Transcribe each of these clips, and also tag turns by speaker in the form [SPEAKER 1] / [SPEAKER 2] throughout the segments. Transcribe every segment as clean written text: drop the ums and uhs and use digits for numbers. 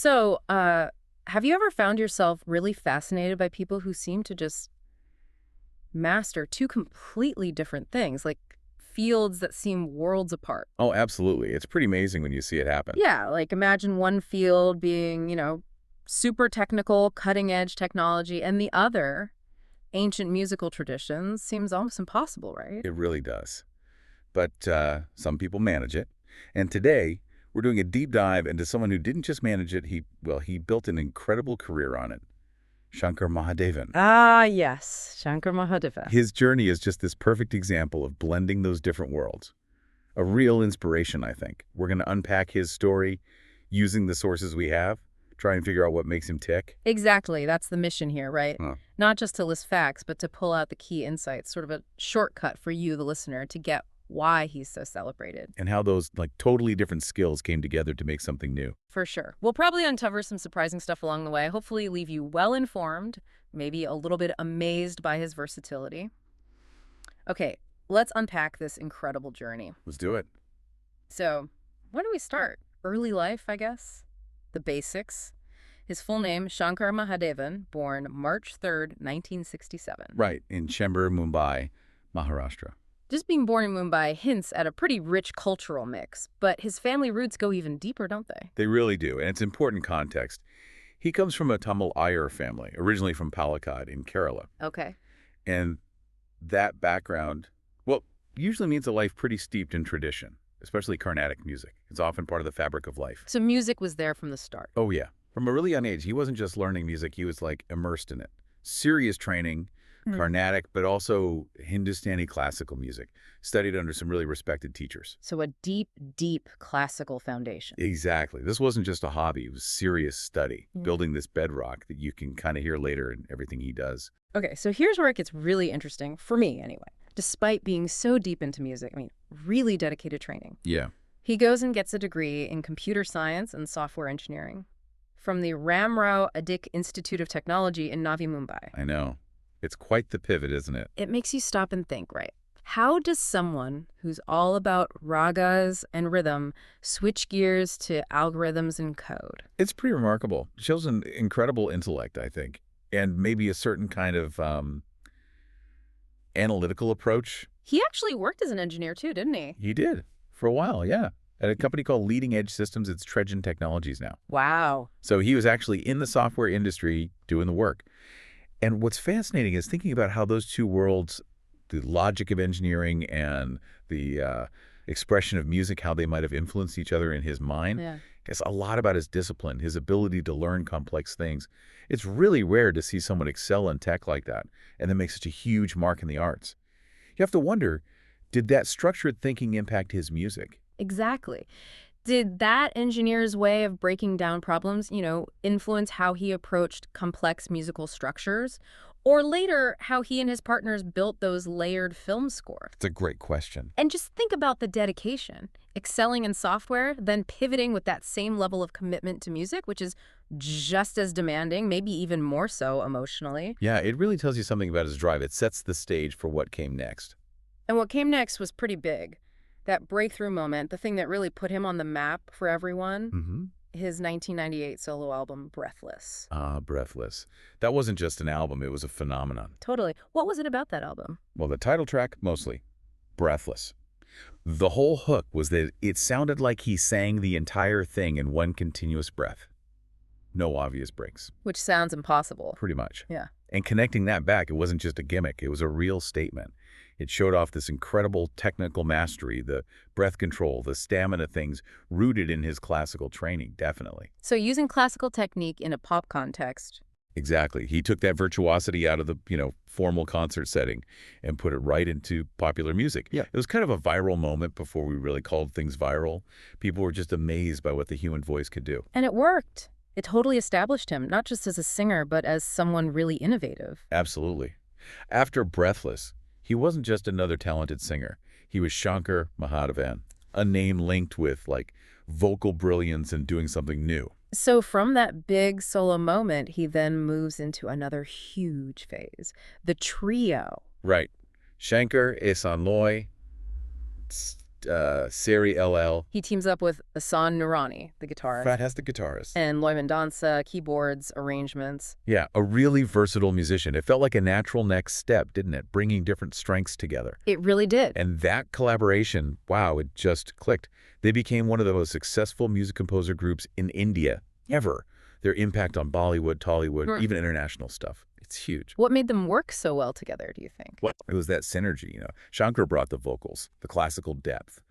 [SPEAKER 1] So, have you ever found yourself really fascinated by people who seem to just master two completely different things, like fields that seem worlds apart?
[SPEAKER 2] Oh, absolutely. It's pretty amazing when you see it happen.
[SPEAKER 1] Yeah, like imagine one field being, super technical, cutting edge technology, and the other, ancient musical traditions, seems almost impossible, right?
[SPEAKER 2] It really does. But some people manage it. And today, we're doing a deep dive into someone who didn't just manage it, he built an incredible career on it. Shankar Mahadevan.
[SPEAKER 1] Ah, yes, Shankar Mahadevan.
[SPEAKER 2] His journey is just this perfect example of blending those different worlds. A real inspiration, I think. We're going to unpack his story using the sources we have, try and figure out what makes him tick.
[SPEAKER 1] Exactly, that's the mission here, right?
[SPEAKER 2] Huh.
[SPEAKER 1] Not just to list facts, but to pull out the key insights, sort of a shortcut for you, the listener, to get why he's so celebrated.
[SPEAKER 2] And how those totally different skills came together to make something new.
[SPEAKER 1] For sure. We'll probably uncover some surprising stuff along the way, hopefully leave you well-informed, maybe a little bit amazed by his versatility. Okay, let's unpack this incredible journey.
[SPEAKER 2] Let's do it.
[SPEAKER 1] So, where do we start? Early life, I guess? The basics. His full name, Shankar Mahadevan, born March 3rd, 1967.
[SPEAKER 2] Right, in Chembur, Mumbai, Maharashtra.
[SPEAKER 1] Just being born in Mumbai hints at a pretty rich cultural mix, but his family roots go even deeper, don't they?
[SPEAKER 2] They really do, and it's important context. He comes from a Tamil Iyer family, originally from Palakkad in Kerala.
[SPEAKER 1] Okay.
[SPEAKER 2] And that background, well, usually means a life pretty steeped in tradition, especially Carnatic music. It's often part of the fabric of life.
[SPEAKER 1] So music was there from the start.
[SPEAKER 2] Oh, yeah. From a really young age, he wasn't just learning music, he was immersed in it. Serious training, Carnatic, but also Hindustani classical music. Studied under some really respected teachers.
[SPEAKER 1] So a deep, deep classical foundation.
[SPEAKER 2] Exactly. This wasn't just a hobby. It was serious study, building this bedrock that you can kind of hear later in everything he does.
[SPEAKER 1] Okay, so here's where it gets really interesting, for me anyway. Despite being so deep into music, really dedicated training.
[SPEAKER 2] Yeah.
[SPEAKER 1] He goes and gets a degree in computer science and software engineering from the Ramrao Adik Institute of Technology in Navi Mumbai.
[SPEAKER 2] I know. It's quite the pivot, isn't it?
[SPEAKER 1] It makes you stop and think, right? How does someone who's all about ragas and rhythm switch gears to algorithms and code?
[SPEAKER 2] It's pretty remarkable. It shows an incredible intellect, I think, and maybe a certain kind of analytical approach.
[SPEAKER 1] He actually worked as an engineer too, didn't he?
[SPEAKER 2] He did, for a while, yeah. At a company called Leading Edge Systems. It's Trejan Technologies now.
[SPEAKER 1] Wow.
[SPEAKER 2] So he was actually in the software industry doing the work. And what's fascinating is thinking about how those two worlds, the logic of engineering and the expression of music, how they might have influenced each other in his mind.
[SPEAKER 1] Yeah.
[SPEAKER 2] It's a lot about his discipline, his ability to learn complex things. It's really rare to see someone excel in tech like that and then make such a huge mark in the arts. You have to wonder, did that structured thinking impact his music?
[SPEAKER 1] Exactly. Did that engineer's way of breaking down problems, influence how he approached complex musical structures? Or later, how he and his partners built those layered film scores?
[SPEAKER 2] It's a great question.
[SPEAKER 1] And just think about the dedication. Excelling in software, then pivoting with that same level of commitment to music, which is just as demanding, maybe even more so emotionally.
[SPEAKER 2] Yeah, it really tells you something about his drive. It sets the stage for what came next.
[SPEAKER 1] And what came next was pretty big. That breakthrough moment, the thing that really put him on the map for everyone, his 1998 solo album, Breathless.
[SPEAKER 2] Breathless. That wasn't just an album, it was a phenomenon.
[SPEAKER 1] Totally. What was it about that album?
[SPEAKER 2] Well, the title track, mostly. Breathless. The whole hook was that it sounded like he sang the entire thing in one continuous breath. No obvious breaks.
[SPEAKER 1] Which sounds impossible.
[SPEAKER 2] Pretty much.
[SPEAKER 1] Yeah.
[SPEAKER 2] And connecting that back, it wasn't just a gimmick, it was a real statement. It showed off this incredible technical mastery, the breath control, the stamina things rooted in his classical training, definitely.
[SPEAKER 1] So using classical technique in a pop context.
[SPEAKER 2] Exactly. He took that virtuosity out of the, formal concert setting and put it right into popular music. Yeah. It was kind of a viral moment before we really called things viral. People were just amazed by what the human voice could do.
[SPEAKER 1] And it worked. It totally established him, not just as a singer, but as someone really innovative.
[SPEAKER 2] Absolutely. After Breathless, he wasn't just another talented singer. He was Shankar Mahadevan, a name linked with, vocal brilliance and doing something new.
[SPEAKER 1] So from that big solo moment, he then moves into another huge phase, the trio.
[SPEAKER 2] Right. Shankar, Ehsan Loy, Seri LL.
[SPEAKER 1] He teams up with Asan Noorani, the guitarist,
[SPEAKER 2] Fantastic guitarist.
[SPEAKER 1] and Loyman Dansa, keyboards, arrangements.
[SPEAKER 2] Yeah, a really versatile musician. It felt like a natural next step, didn't it? Bringing different strengths together.
[SPEAKER 1] It really did.
[SPEAKER 2] And that collaboration, wow, it just clicked. They became one of the most successful music composer groups in India ever. Their impact on Bollywood, Tollywood, even international stuff. It's huge.
[SPEAKER 1] What made them work so well together, do you think?
[SPEAKER 2] It was that synergy. Shankar brought the vocals, the classical depth.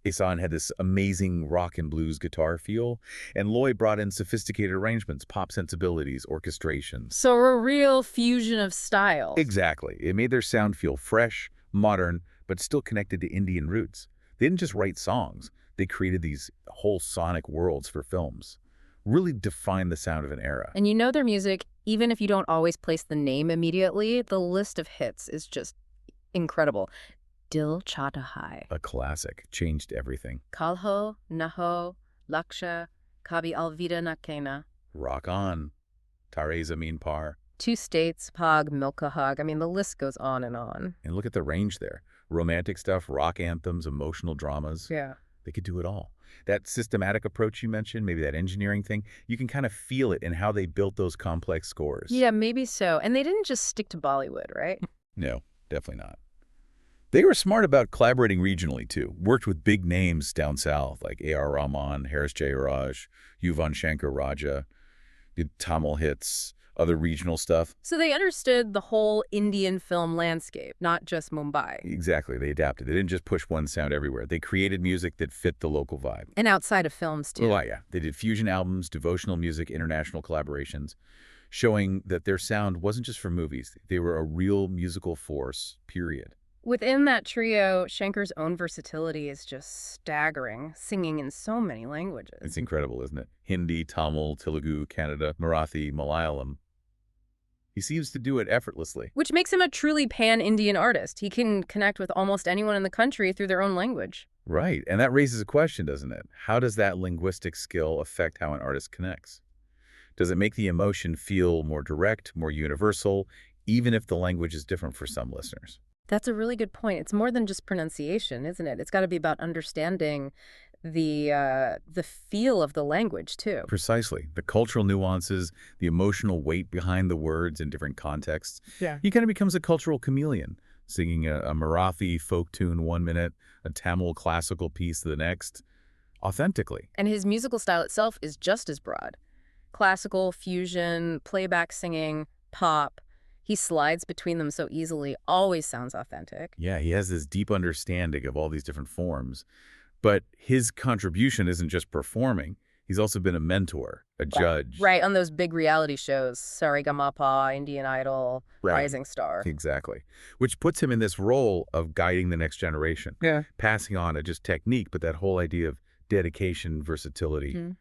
[SPEAKER 2] Ihsahn had this amazing rock and blues guitar feel, and Loy brought in sophisticated arrangements, pop sensibilities, orchestrations.
[SPEAKER 1] So a real fusion of styles.
[SPEAKER 2] Exactly. It made their sound feel fresh, modern, but still connected to Indian roots. They didn't just write songs. They created these whole sonic worlds for films. Really defined the sound of an era.
[SPEAKER 1] And you know their music, even if you don't always place the name immediately, the list of hits is just incredible. Dil Chahta Hai,
[SPEAKER 2] A classic. Changed everything.
[SPEAKER 1] Kalho, Naho, Laksha, Kabhi Alvida Na Kehna,
[SPEAKER 2] Rock On. Tare Zameen Par.
[SPEAKER 1] Two States, Pag, Milka Hug. I mean, the list goes on and on.
[SPEAKER 2] And look at the range there. Romantic stuff, rock anthems, emotional dramas.
[SPEAKER 1] Yeah.
[SPEAKER 2] They could do it all. That systematic approach you mentioned, maybe that engineering thing, you can kind of feel it in how they built those complex scores.
[SPEAKER 1] Yeah, maybe so. And they didn't just stick to Bollywood, right?
[SPEAKER 2] No, definitely not. They were smart about collaborating regionally, too. Worked with big names down south, like A.R. Rahman, Haris Jayaraj, Yuvan Shankar Raja, did Tamil hits, other regional stuff.
[SPEAKER 1] So they understood the whole Indian film landscape, not just Mumbai.
[SPEAKER 2] Exactly, they adapted. They didn't just push one sound everywhere. They created music that fit the local vibe.
[SPEAKER 1] And outside of films, too.
[SPEAKER 2] Oh, yeah. They did fusion albums, devotional music, international collaborations, showing that their sound wasn't just for movies. They were a real musical force, period.
[SPEAKER 1] Within that trio, Shankar's own versatility is just staggering, singing in so many languages.
[SPEAKER 2] It's incredible, isn't it? Hindi, Tamil, Telugu, Kannada, Marathi, Malayalam. He seems to do it effortlessly.
[SPEAKER 1] Which makes him a truly pan-Indian artist. He can connect with almost anyone in the country through their own language.
[SPEAKER 2] Right, and that raises a question, doesn't it? How does that linguistic skill affect how an artist connects? Does it make the emotion feel more direct, more universal, even if the language is different for some listeners?
[SPEAKER 1] That's a really good point. It's more than just pronunciation, isn't it? It's got to be about understanding the feel of the language, too.
[SPEAKER 2] Precisely. The cultural nuances, the emotional weight behind the words in different contexts.
[SPEAKER 1] Yeah.
[SPEAKER 2] He kind of becomes a cultural chameleon, singing a Marathi folk tune 1 minute, a Tamil classical piece the next, authentically.
[SPEAKER 1] And his musical style itself is just as broad. Classical, fusion, playback singing, pop. He slides between them so easily, always sounds authentic.
[SPEAKER 2] Yeah, he has this deep understanding of all these different forms. But his contribution isn't just performing. He's also been a mentor, a judge.
[SPEAKER 1] Right, on those big reality shows, Saregama, Indian Idol, Rising Star.
[SPEAKER 2] Exactly. Which puts him in this role of guiding the next generation.
[SPEAKER 1] Yeah.
[SPEAKER 2] Passing on a just technique, but that whole idea of dedication, versatility,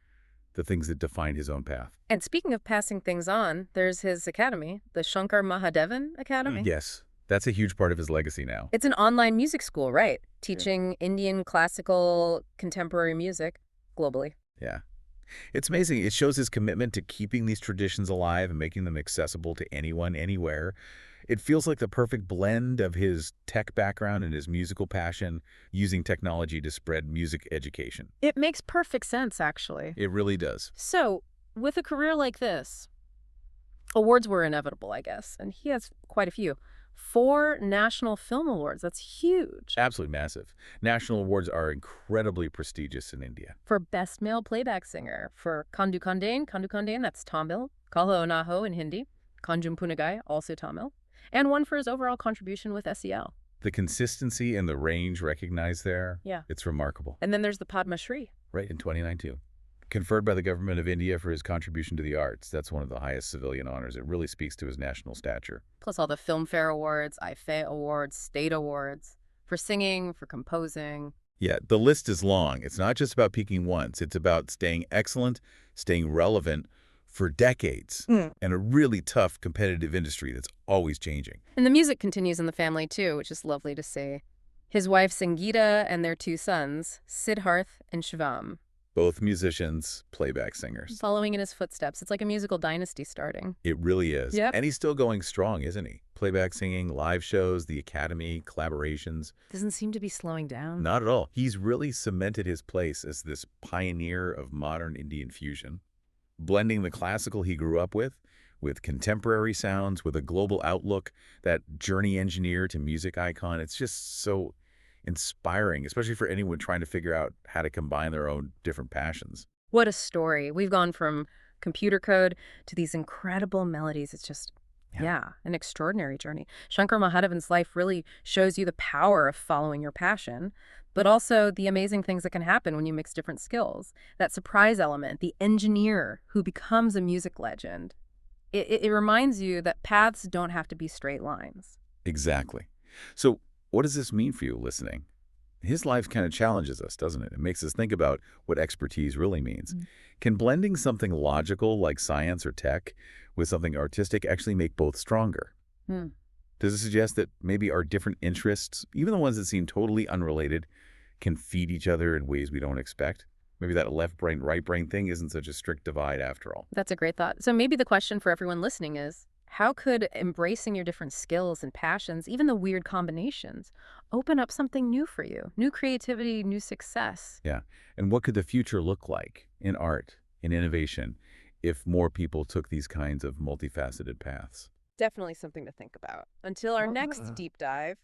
[SPEAKER 2] the things that define his own path.
[SPEAKER 1] And speaking of passing things on, there's his academy, the Shankar Mahadevan Academy.
[SPEAKER 2] Yes, that's a huge part of his legacy now.
[SPEAKER 1] It's an online music school, right? Teaching Indian classical contemporary music globally.
[SPEAKER 2] Yeah. It's amazing. It shows his commitment to keeping these traditions alive and making them accessible to anyone, anywhere. It feels like the perfect blend of his tech background and his musical passion, using technology to spread music education.
[SPEAKER 1] It makes perfect sense, actually.
[SPEAKER 2] It really does.
[SPEAKER 1] So, with a career like this, awards were inevitable, I guess, and he has quite a few. 4 National Film Awards. That's huge.
[SPEAKER 2] Absolutely massive. National awards are incredibly prestigious in India.
[SPEAKER 1] For Best Male Playback Singer, for Kandu Kandane, that's Tamil, Kalho Naho in Hindi, Kanjum Punagai, also Tamil, and one for his overall contribution with SEL.
[SPEAKER 2] The consistency and the range recognized there,
[SPEAKER 1] Yeah.
[SPEAKER 2] it's remarkable.
[SPEAKER 1] And then there's the Padma Shri.
[SPEAKER 2] Right, in 2019. Conferred by the government of India for his contribution to the arts. That's one of the highest civilian honors. It really speaks to his national stature.
[SPEAKER 1] Plus all the Filmfare Awards, IFE Awards, State Awards, for singing, for composing.
[SPEAKER 2] Yeah, the list is long. It's not just about peaking once. It's about staying excellent, staying relevant for decades, and a really tough competitive industry that's always changing.
[SPEAKER 1] And the music continues in the family, too, which is lovely to see. His wife, Sangeeta, and their 2 sons, Siddharth and Shivam.
[SPEAKER 2] Both musicians, playback singers.
[SPEAKER 1] Following in his footsteps. It's like a musical dynasty starting.
[SPEAKER 2] It really is.
[SPEAKER 1] Yep.
[SPEAKER 2] And he's still going strong, isn't he? playback singing, live shows, the academy, collaborations.
[SPEAKER 1] Doesn't seem to be slowing down.
[SPEAKER 2] Not at all. He's really cemented his place as this pioneer of modern Indian fusion, blending the classical he grew up with contemporary sounds, with a global outlook, that journey engineer to music icon. It's just so inspiring, especially for anyone trying to figure out how to combine their own different passions.
[SPEAKER 1] What a story. We've gone from computer code to these incredible melodies. It's just,
[SPEAKER 2] Yeah.
[SPEAKER 1] yeah, an extraordinary journey. Shankar Mahadevan's life really shows you the power of following your passion, but also the amazing things that can happen when you mix different skills. That surprise element, the engineer who becomes a music legend. It reminds you that paths don't have to be straight lines.
[SPEAKER 2] Exactly. So what does this mean for you listening? His life kind of challenges us, doesn't it? It makes us think about what expertise really means.
[SPEAKER 1] Mm.
[SPEAKER 2] Can blending something logical like science or tech with something artistic actually make both stronger?
[SPEAKER 1] Hmm.
[SPEAKER 2] Does it suggest that maybe our different interests, even the ones that seem totally unrelated, can feed each other in ways we don't expect? Maybe that left brain, right brain thing isn't such a strict divide after all.
[SPEAKER 1] That's a great thought. So maybe the question for everyone listening is, how could embracing your different skills and passions, even the weird combinations, open up something new for you? New creativity, new success.
[SPEAKER 2] Yeah. And what could the future look like in art, in innovation, if more people took these kinds of multifaceted paths?
[SPEAKER 1] Definitely something to think about. Until our next deep dive.